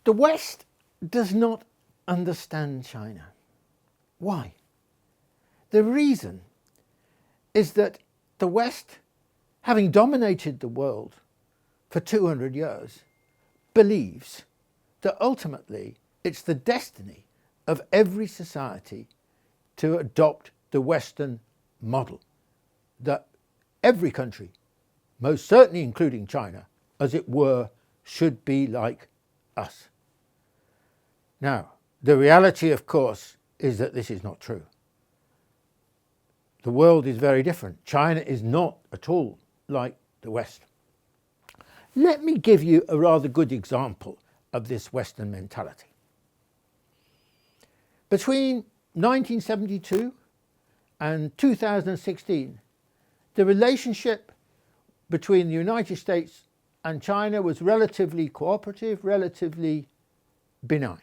The West does not understand China. Why? The reason is that the West, having dominated the world for 200 years, believes that ultimately it's the destiny of every society to adopt the Western model, that every country, most certainly including China, as it were, should be like us. Now, the reality, of course, is that this is not true. The world is very different. China is not at all like the West. Let me give you a rather good example of this Western mentality. Between 1972 and 2016, the relationship between the United States and China was relatively cooperative, relatively benign.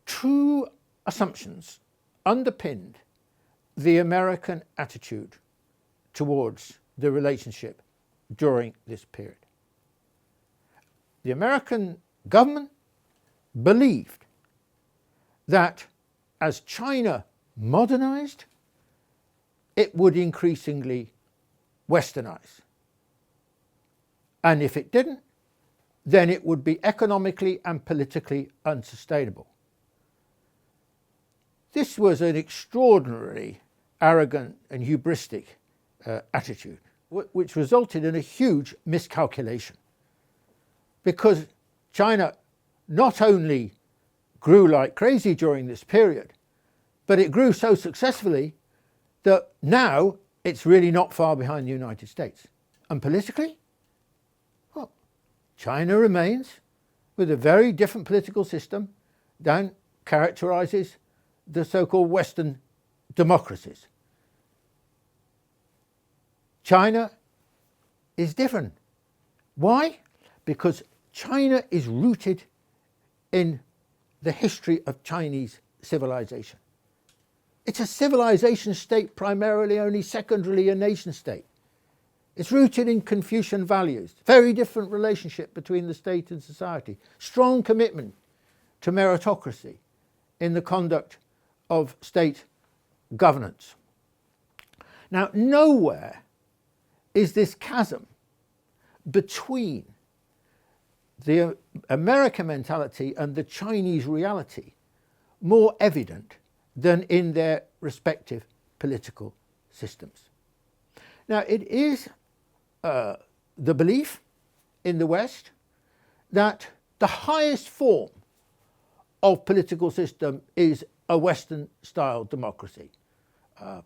Two assumptions underpinned the American attitude towards the relationship during this period. The American government believed that as China modernized, it would increasingly westernize. And if it didn't, then it would be economically and politically unsustainable. This was an extraordinarily arrogant and hubristic attitude, which resulted in a huge miscalculation, because China not only grew like crazy during this period, but it grew so successfully that now it's really not far behind the United States. And politically, well, China remains with a very different political system than characterizes the so-called Western democracies. China is different. Why? Because China is rooted in the history of Chinese civilization. It's a civilization state primarily, only secondarily a nation state. It's rooted in Confucian values, very different relationship between the state and society, strong commitment to meritocracy in the conduct of state governance. Now, nowhere is this chasm between the American mentality and the Chinese reality more evident than in their respective political systems. Now, it is the belief in the West that the highest form of political system is a Western-style democracy,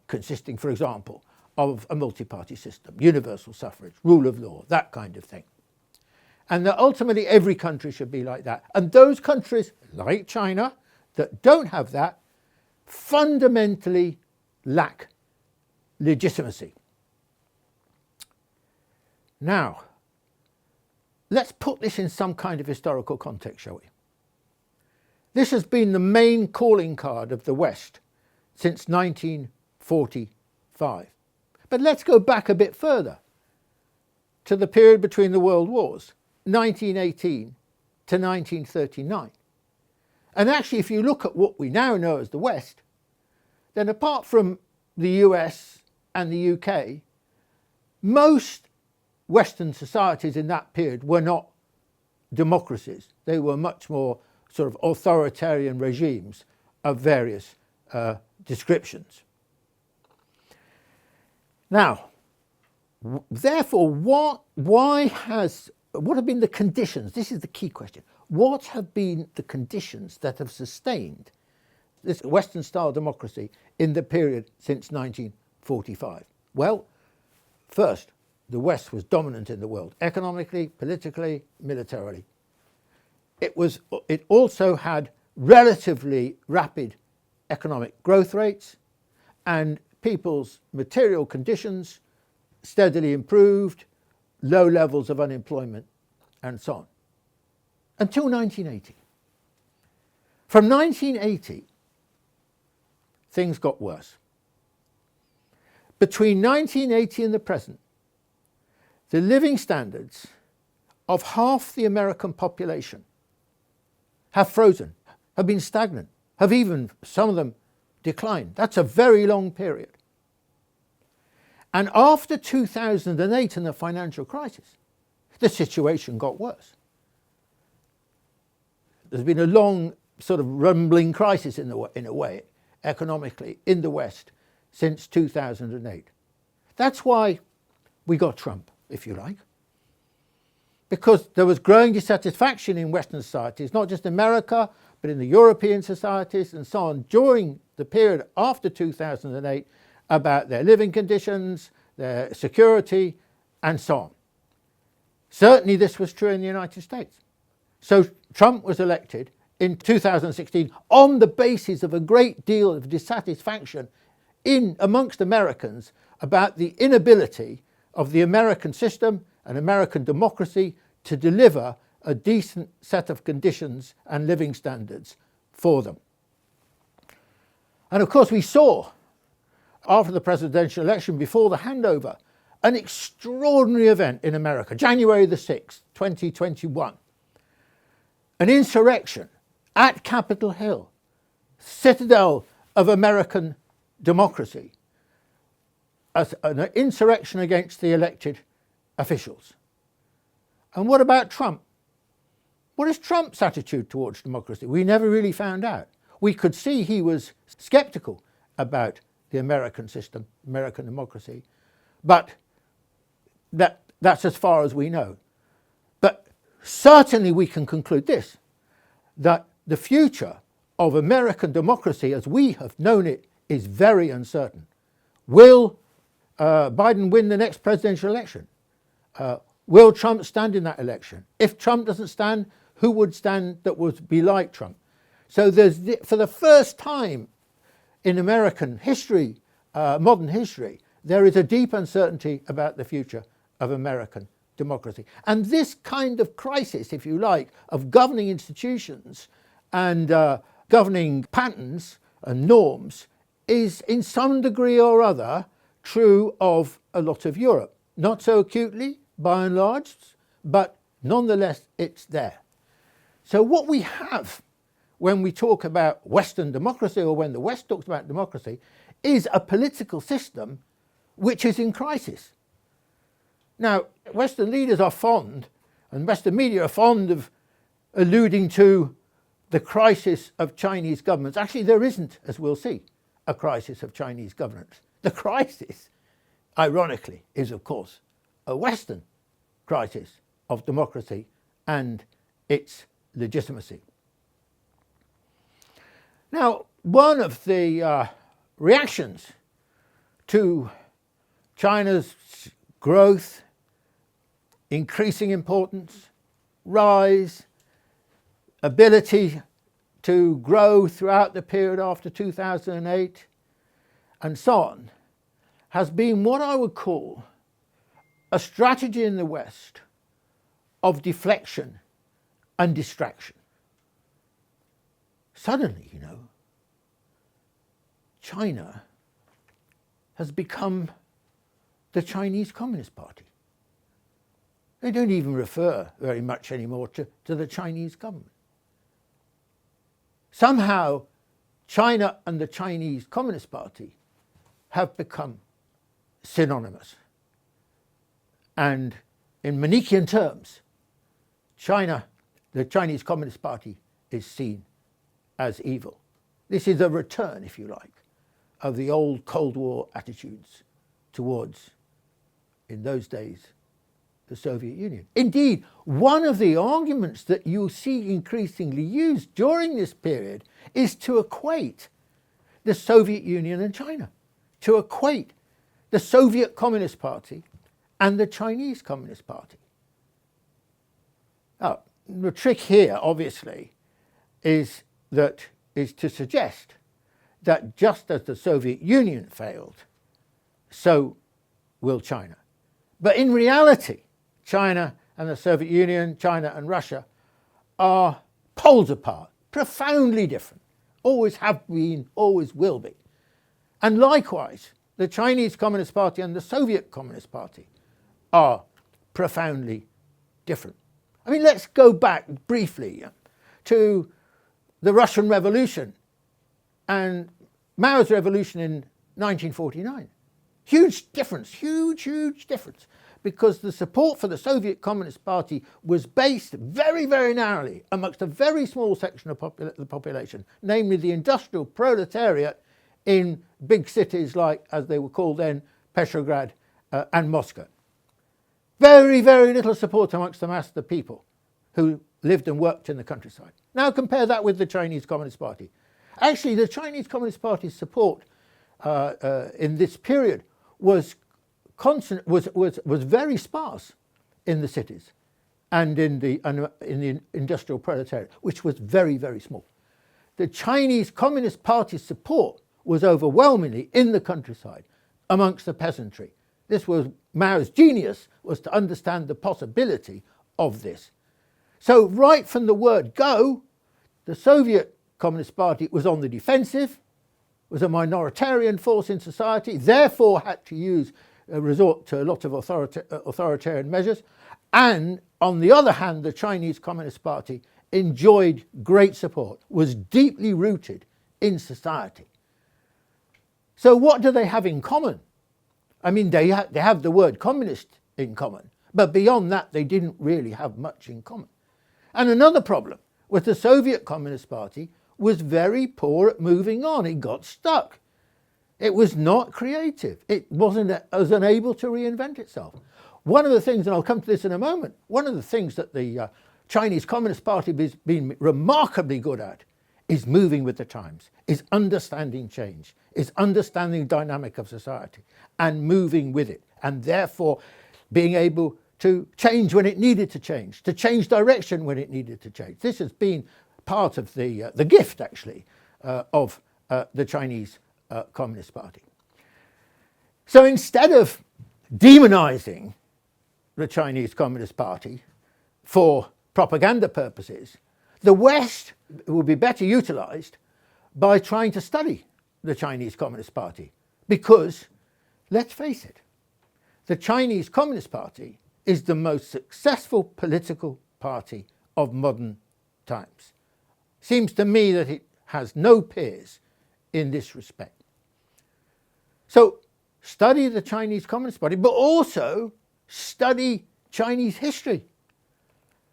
consisting, for example, of a multi-party system, universal suffrage, rule of law, that kind of thing. And that ultimately every country should be like that. And those countries, like China, that don't have that, fundamentally lack legitimacy. Now, let's put this in some kind of historical context, shall we? This has been the main calling card of the West since 1945. But let's go back a bit further to the period between the World Wars, 1918 to 1939. And actually, if you look at what we now know as the West, then apart from the US and the UK, most Western societies in that period were not democracies. They were much more sort of authoritarian regimes of various descriptions. Now, therefore, what have been the conditions? This is the key question. What have been the conditions that have sustained this Western-style democracy in the period since 1945? Well, first, the West was dominant in the world, economically, politically, militarily. It also had relatively rapid economic growth rates, and people's material conditions steadily improved, low levels of unemployment, and so on. Until 1980. From 1980, things got worse. Between 1980 and the present, the living standards of half the American population have frozen, have been stagnant, have even, some of them, declined. That's a very long period. And after 2008 and the financial crisis, the situation got worse. There's been a long sort of rumbling crisis in a way, economically, in the West since 2008. That's why we got Trump, if you like. Because there was growing dissatisfaction in Western societies, not just America, but in the European societies and so on, during the period after 2008, about their living conditions, their security, and so on. Certainly this was true in the United States. So Trump was elected in 2016 on the basis of a great deal of dissatisfaction amongst Americans about the inability of the American system and American democracy to deliver a decent set of conditions and living standards for them. And of course we saw, after the presidential election, before the handover, an extraordinary event in America, January the 6th, 2021. An insurrection at Capitol Hill, citadel of American democracy, an insurrection against the elected officials. And what about Trump? What is Trump's attitude towards democracy? We never really found out. We could see he was skeptical about the American system, American democracy, but that's as far as we know. But certainly we can conclude this, that the future of American democracy as we have known it is very uncertain. Will Biden win the next presidential election? Will Trump stand in that election? If Trump doesn't stand, who would stand that would be like Trump? So for the first time in American history, modern history, there is a deep uncertainty about the future of American democracy. And this kind of crisis, if you like, of governing institutions and governing patterns and norms is in some degree or other true of a lot of Europe. Not so acutely, by and large, but nonetheless it's there. So what we have when we talk about Western democracy, or when the West talks about democracy, is a political system which is in crisis. Now, Western leaders are fond, and Western media are fond of alluding to the crisis of Chinese governments. Actually, there isn't, as we'll see, a crisis of Chinese governance. The crisis, ironically, is of course a Western crisis of democracy and its legitimacy. Now, one of the reactions to China's growth, increasing importance, rise, ability to grow throughout the period after 2008, and so on, has been what I would call a strategy in the West of deflection and distraction. Suddenly, China has become the Chinese Communist Party. They don't even refer very much anymore to the Chinese government. Somehow, China and the Chinese Communist Party have become synonymous. And in Manichaean terms, China, the Chinese Communist Party, is seen as evil. This is a return, if you like, of the old Cold War attitudes towards, in those days, the Soviet Union. Indeed, one of the arguments that you see increasingly used during this period is to equate the Soviet Union and China, to equate the Soviet Communist Party and the Chinese Communist Party. Now, the trick here, obviously, is to suggest that just as the Soviet Union failed, so will China. But in reality, China and the Soviet Union, China and Russia, are poles apart, profoundly different, always have been, always will be. And likewise, the Chinese Communist Party and the Soviet Communist Party are profoundly different. I mean, let's go back briefly to the Russian Revolution and Mao's revolution in 1949. Huge difference, huge difference, because the support for the Soviet Communist Party was based very, very narrowly amongst a very small section of the population, namely the industrial proletariat in big cities like, as they were called then, Petrograd and Moscow. Very, very little support amongst the mass of the people who lived and worked in the countryside. Now compare that with the Chinese Communist Party. Actually, the Chinese Communist Party's support in this period was very sparse in the cities and in the industrial proletariat, which was very, very small. The Chinese Communist Party's support was overwhelmingly in the countryside amongst the peasantry. This was Mao's genius, was to understand the possibility of this. So right from the word go, the Soviet Communist Party was on the defensive, was a minoritarian force in society, therefore had to resort to a lot of authoritarian measures. And on the other hand, the Chinese Communist Party enjoyed great support, was deeply rooted in society. So what do they have in common? I mean, they have the word communist in common, but beyond that, they didn't really have much in common. And another problem was the Soviet Communist Party was very poor at moving on. It got stuck. It was not creative. It was unable to reinvent itself. One of the things, and I'll come to this in a moment, one of the things that the Chinese Communist Party has been remarkably good at is moving with the times, is understanding change, is understanding the dynamic of society and moving with it, and therefore being able to change when it needed to change direction when it needed to change. This has been part of the gift, actually, of the Chinese Communist Party. So instead of demonizing the Chinese Communist Party for propaganda purposes, the West will be better utilized by trying to study the Chinese Communist Party, because, let's face it, the Chinese Communist Party is the most successful political party of modern times. Seems to me that it has no peers in this respect. So study the Chinese Communist Party, but also study Chinese history,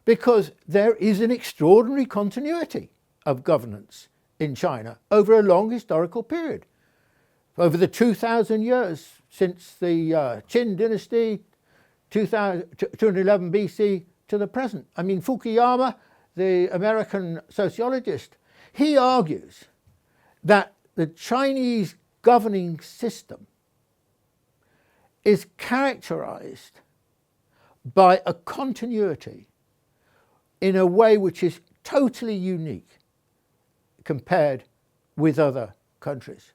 because there is an extraordinary continuity of governance in China over a long historical period. Over the 2,000 years since the Qin dynasty, 211 BC to the present. I mean, Fukuyama, the American sociologist, he argues that the Chinese governing system is characterized by a continuity in a way which is totally unique compared with other countries.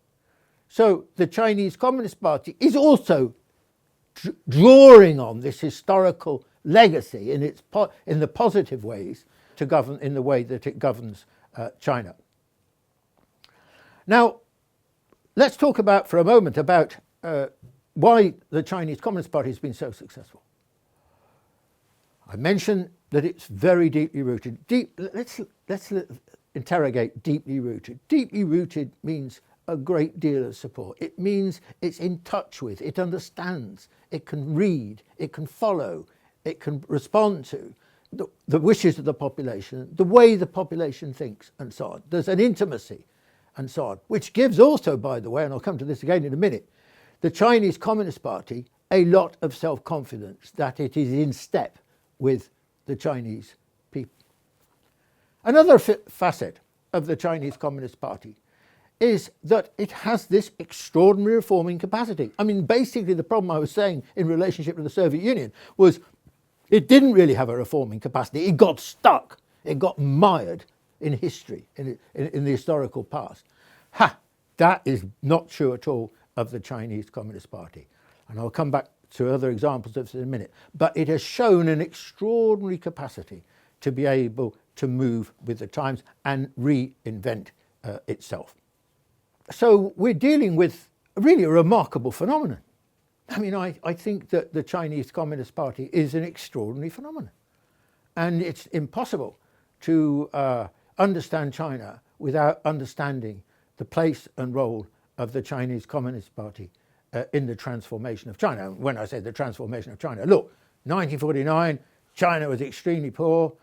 So the Chinese Communist Party is also drawing on this historical legacy in the positive ways to govern in the way that it governs China. Now, let's talk for a moment about why the Chinese Communist Party has been so successful. I mentioned that it's very deeply rooted. Let's interrogate deeply rooted. Deeply rooted means a great deal of support. It means it's in touch with, it understands, it can read, it can follow, it can respond to the wishes of the population, the way the population thinks, and so on. There's an intimacy and so on, which gives also, by the way, and I'll come to this again in a minute, the Chinese Communist Party a lot of self-confidence that it is in step with the Chinese people. Another facet of the Chinese Communist Party is that it has this extraordinary reforming capacity. I mean, basically the problem I was saying in relationship to the Soviet Union was it didn't really have a reforming capacity. It got stuck. It got mired in history, in the historical past. That is not true at all of the Chinese Communist Party. And I'll come back to other examples of this in a minute. But it has shown an extraordinary capacity to be able to move with the times and reinvent itself. So we're dealing with really a remarkable phenomenon. I mean, I think that the Chinese Communist Party is an extraordinary phenomenon. And it's impossible to understand China without understanding the place and role of the Chinese Communist Party in the transformation of China. When I say the transformation of China, look, 1949, China was extremely poor.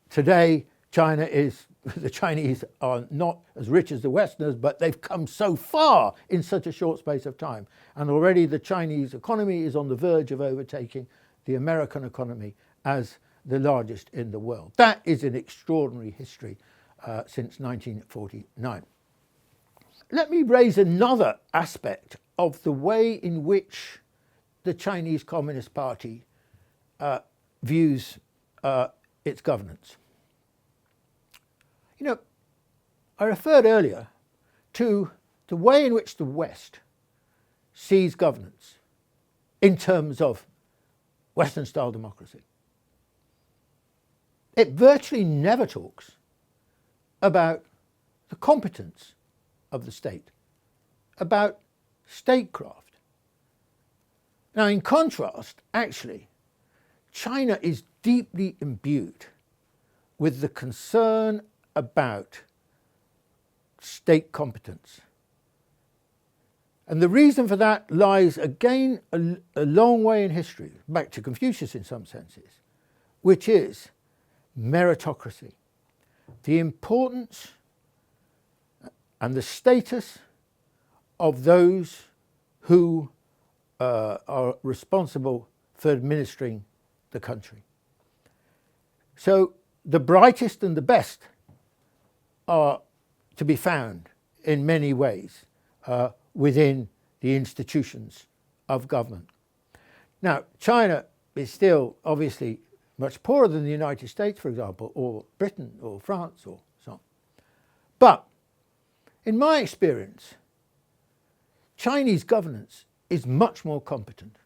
Today, the Chinese are not as rich as the Westerners, but they've come so far in such a short space of time. And already the Chinese economy is on the verge of overtaking the American economy as the largest in the world. That is an extraordinary history since 1949. Let me raise another aspect of the way in which the Chinese Communist Party views its governance. You know, I referred earlier to the way in which the West sees governance in terms of Western-style democracy. It virtually never talks about the competence of the state, about statecraft. Now, in contrast, actually, China is deeply imbued with the concern about state competence. And the reason for that lies, again, a long way in history, back to Confucius in some senses, which is meritocracy. The importance and the status of those who are responsible for administering the country. So the brightest and the best are to be found in many ways within the institutions of government. Now, China is still obviously much poorer than the United States, for example, or Britain or France or so on. But in my experience, Chinese governance is much more competent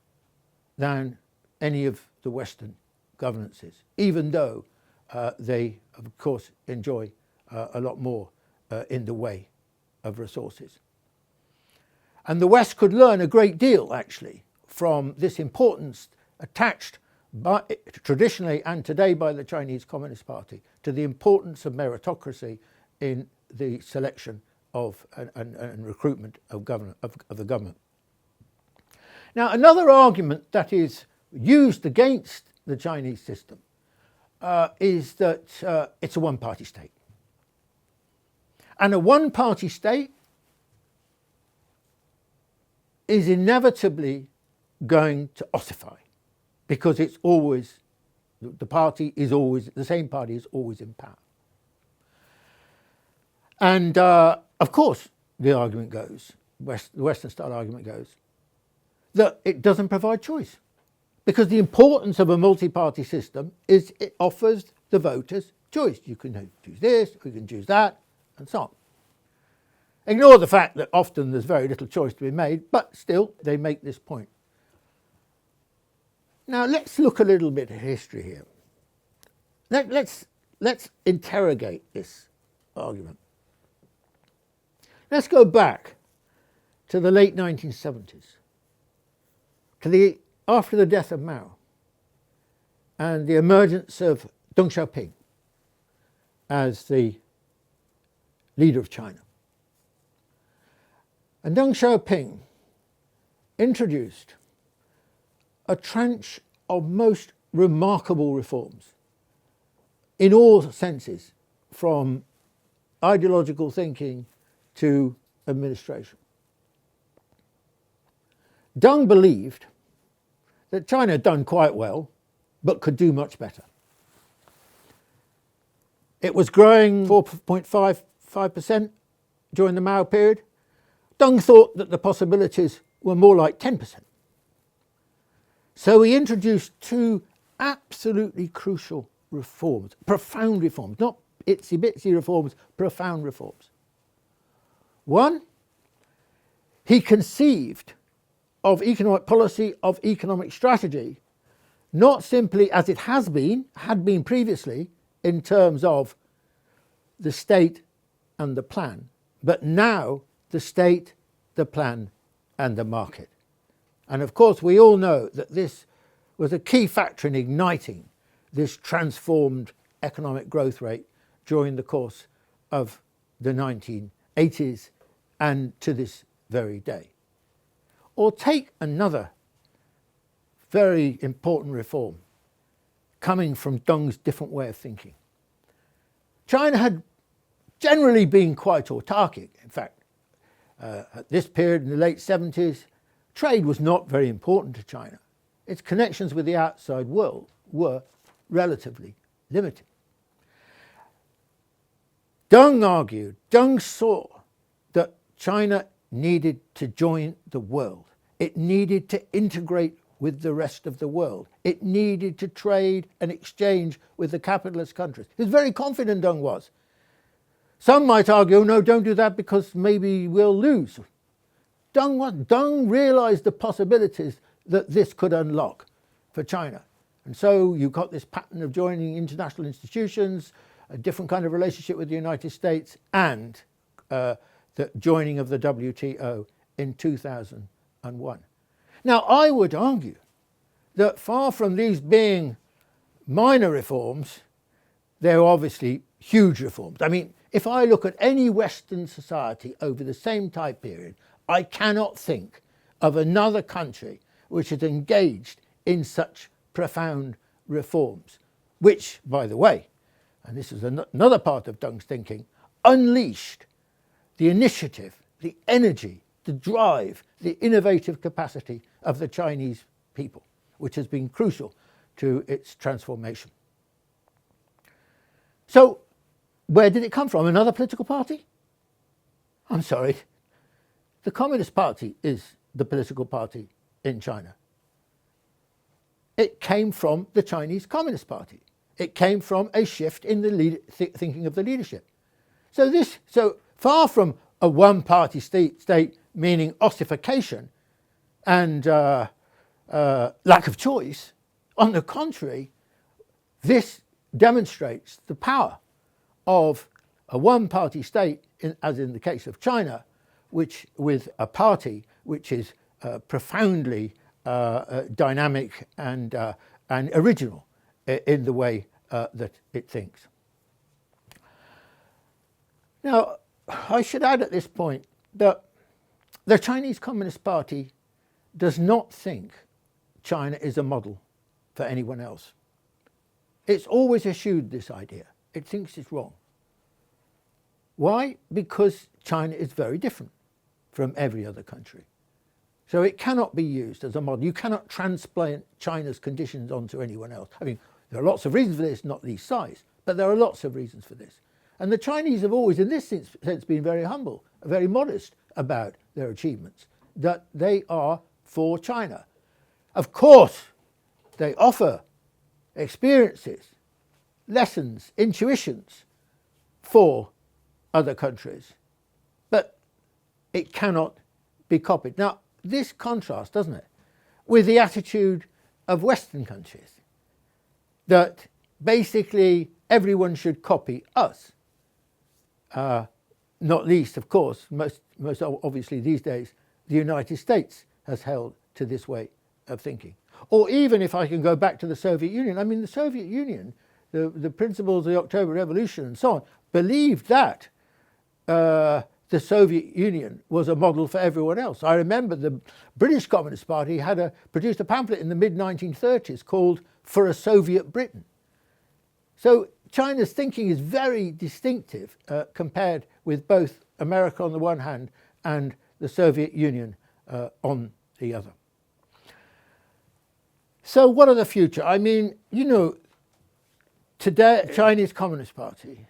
than any of the Western governances, even though they, of course, enjoy a lot more in the way of resources. And the West could learn a great deal, actually, from this importance attached traditionally and today by the Chinese Communist Party to the importance of meritocracy in the selection of and recruitment of the government. Now, another argument that is used against the Chinese system is that it's a one-party state. And a one-party state is inevitably going to ossify because it's always, the same party is always in power. And of course, the argument goes, the Western style argument goes, that it doesn't provide choice. Because the importance of a multi-party system is it offers the voters choice. You can choose this, you can choose that, and so on. Ignore the fact that often there's very little choice to be made, but still they make this point. Now let's look a little bit at history here. Let's interrogate this argument. Let's go back to the late 1970s, after the death of Mao and the emergence of Deng Xiaoping as the leader of China. And Deng Xiaoping introduced a tranche of most remarkable reforms in all senses, from ideological thinking to administration. Deng believed that China had done quite well, but could do much better. It was growing 4.55% during the Mao period. Deng thought that the possibilities were more like 10%. So he introduced two absolutely crucial reforms, profound reforms, not itsy-bitsy reforms, profound reforms. One, he conceived of economic policy, of economic strategy, not simply as it had been previously, in terms of the state and the plan, but now the state, the plan, and the market. And of course, we all know that this was a key factor in igniting this transformed economic growth rate during the course of the 1980s and to this very day. Or take another very important reform coming from Deng's different way of thinking. China had generally been quite autarkic. In fact, at this period in the late 70s, trade was not very important to China. Its connections with the outside world were relatively limited. Deng saw that China needed to join the world. It needed to integrate with the rest of the world. It needed to trade and exchange with the capitalist countries. He was very confident, Deng was. Some might argue, oh, no, don't do that because maybe we'll lose. Deng realized the possibilities that this could unlock for China. And so you got this pattern of joining international institutions, a different kind of relationship with the United States, and the joining of the WTO in 2001. Now, I would argue that far from these being minor reforms, they're obviously huge reforms. I mean, if I look at any Western society over the same time period, I cannot think of another country which has engaged in such profound reforms, which, by the way, and this is another part of Deng's thinking, unleashed the initiative, the energy, the drive, the innovative capacity of the Chinese people, which has been crucial to its transformation. So, where did it come from? Another political party? I'm sorry. The Communist Party is the political party in China. It came from the Chinese Communist Party. It came from a shift in the thinking of the leadership. So far from a one-party state meaning ossification and lack of choice, on the contrary, this demonstrates the power of a one-party state, as in the case of China, which with a party which is profoundly dynamic and original in the way that it thinks. Now, I should add at this point that the Chinese Communist Party does not think China is a model for anyone else. It's always eschewed this idea. It thinks it's wrong. Why? Because China is very different from every other country. So it cannot be used as a model. You cannot transplant China's conditions onto anyone else. I mean, there are lots of reasons for this, not least size, but there are lots of reasons for this. And the Chinese have always, in this sense, been very humble, very modest about their achievements, that they are for China. Of course, they offer experiences, lessons, intuitions for other countries, but it cannot be copied. Now, this contrasts, doesn't it, with the attitude of Western countries, that basically everyone should copy us. Not least, of course, most obviously these days, the United States has held to this way of thinking. Or even if I can go back to the Soviet Union, I mean, the Soviet Union, the principles of the October Revolution and so on, believed that the Soviet Union was a model for everyone else. I remember the British Communist Party had produced a pamphlet in the mid-1930s called For a Soviet Britain. So China's thinking is very distinctive compared with both America on the one hand and the Soviet Union on the other. So what of the future? I mean, you know, today Chinese Communist Party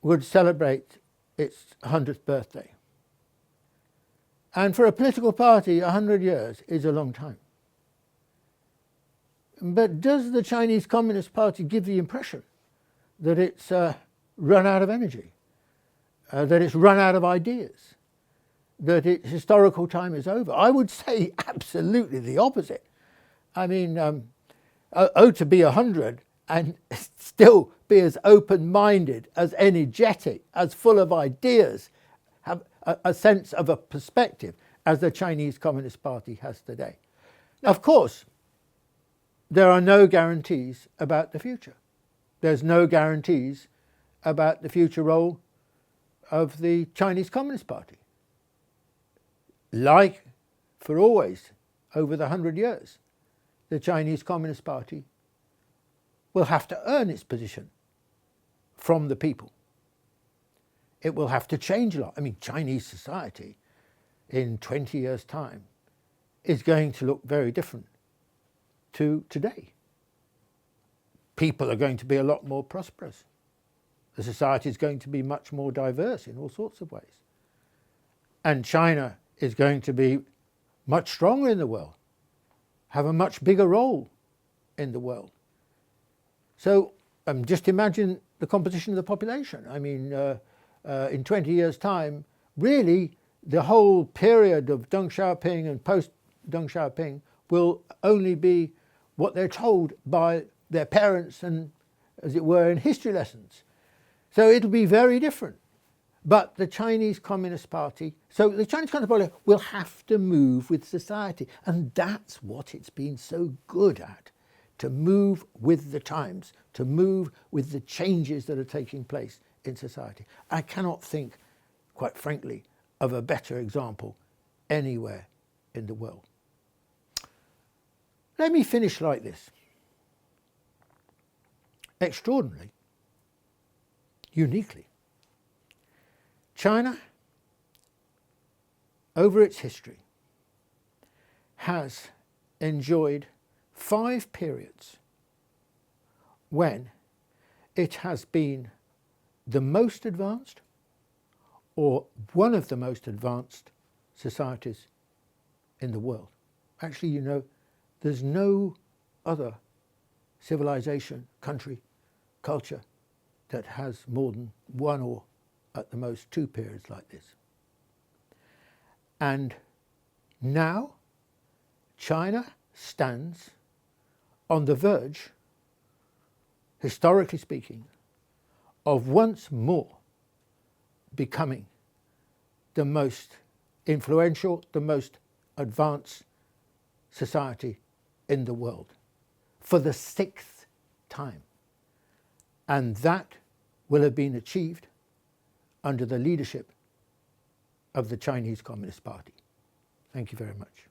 would celebrate its 100th birthday. And for a political party, 100 years is a long time. But does the Chinese Communist Party give the impression that it's run out of energy, that it's run out of ideas, that its historical time is over? I would say absolutely the opposite. I mean, to be 100 and still be as open-minded, as energetic, as full of ideas, have a sense of a perspective as the Chinese Communist Party has today. Now, of course, there are no guarantees about the future. There's no guarantees about the future role of the Chinese Communist Party. Like for always, over the 100 years, the Chinese Communist Party will have to earn its position from the people. It will have to change a lot. I mean, Chinese society in 20 years' time is going to look very different to today. People are going to be a lot more prosperous. The society is going to be much more diverse in all sorts of ways. And China is going to be much stronger in the world, have a much bigger role in the world. So just imagine the composition of the population. I mean, in 20 years' time, really the whole period of Deng Xiaoping and post-Deng Xiaoping will only be what they're told by their parents and, as it were, in history lessons. So it'll be very different. But the Chinese Communist Party, so the Chinese Communist Party will have to move with society. And that's what it's been so good at, to move with the times, to move with the changes that are taking place in society. I cannot think, quite frankly, of a better example anywhere in the world. Let me finish like this. Extraordinarily, uniquely, China, over its history, has enjoyed 5 periods when it has been the most advanced or one of the most advanced societies in the world. Actually, you know, there's no other civilization, country, culture that has more than 1 or at the most 2 periods like this. And now China stands on the verge, historically speaking, of once more becoming the most influential, the most advanced society in the world for the 6th time. And that will have been achieved under the leadership of the Chinese Communist Party. Thank you very much.